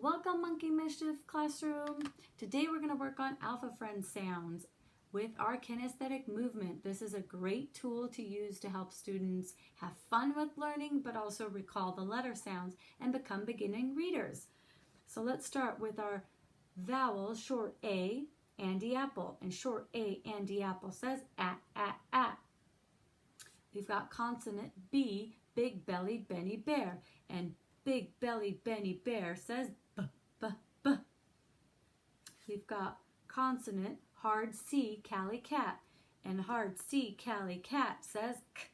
Welcome, Monkey Mischief classroom. Today we're going to work on alpha friend sounds with our kinesthetic movement. This is a great tool to use to help students have fun with learning, but also recall the letter sounds and become beginning readers. So let's start with our vowel, short A, Andy Apple. And short A, Andy Apple says a. We've got consonant B, Big Belly Benny Bear. And Big Belly Benny Bear says b. We've got consonant hard C, Cali Cat. And hard C, Cali Cat says k.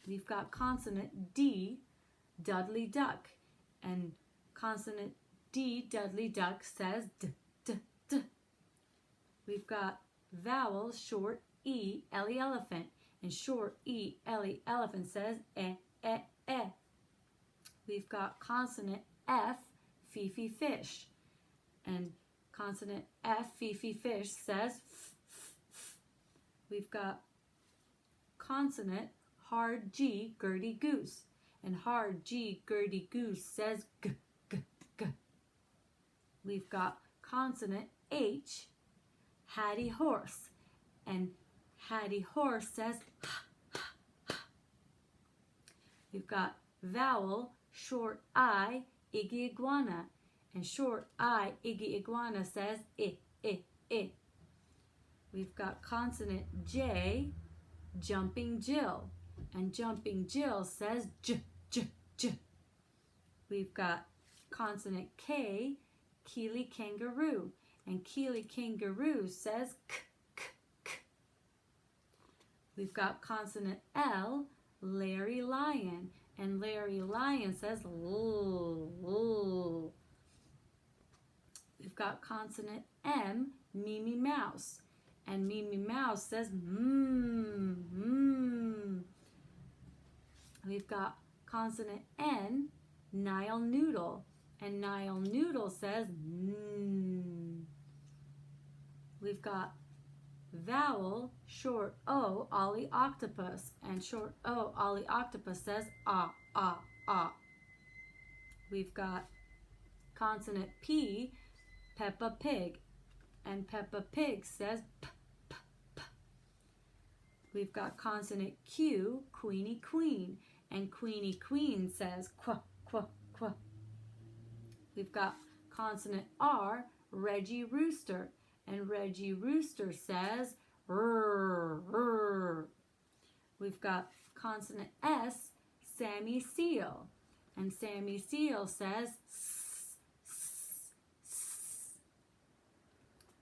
We've got consonant D, Dudley Duck. And consonant D, Dudley Duck says d. We've got vowel short E, Ellie Elephant. And short E, Ellie Elephant says eh. We've got consonant F, Fifi Fish. And consonant F, Fifi Fish says f. We've got consonant hard G, Gertie Goose. And hard G, Gertie Goose says g. We've got consonant H, Hattie Horse. And Hattie Horse says h. We've got vowel short I, Iggy Iguana. And short I, Iggy Iguana says I. We've got consonant J, Jumping Jill. And Jumping Jill says j. We've got consonant K, Keely Kangaroo. And Keely Kangaroo says k. We've got consonant L, Larry Lion. And Larry Lion says l. We've got consonant M, Mimi Mouse. And Mimi Mouse says mm. We've got consonant N, Nile Noodle. And Nile Noodle says mm. We've got vowel short O, Ollie Octopus. And short O, Ollie Octopus says ah. We've got consonant P, Peppa Pig. And Peppa Pig says p. We've got consonant Q, Queenie Queen. And Queenie Queen says qu. We've got consonant R, Reggie Rooster. And Reggie Rooster says rrr. We've got consonant S, Sammy Seal. And Sammy Seal says s.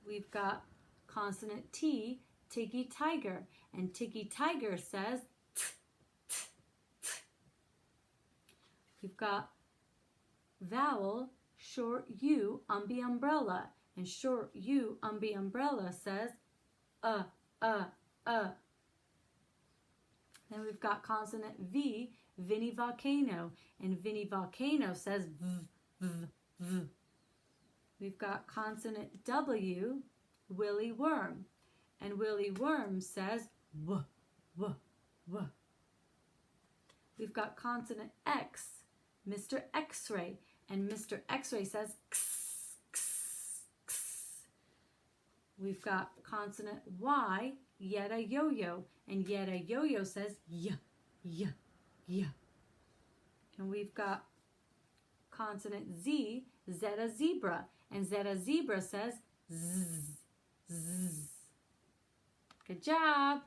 We've got consonant T, Tiggy Tiger. And Tiggy Tiger says t. We've got vowel short U, Umby Umbrella. And short U, Umby Umbrella says Then we've got consonant V, Vinnie Volcano. And Vinnie Volcano says v. We've got consonant W, Willy Worm. And Willy Worm says w. We've got consonant X, Mr. X-Ray. And Mr. X-Ray says x. We've got consonant Y, Yetta Yo-Yo. And Yetta Yo-Yo says y. And we've got consonant Z, Zeta Zebra. And Zeta Zebra says z. Good job.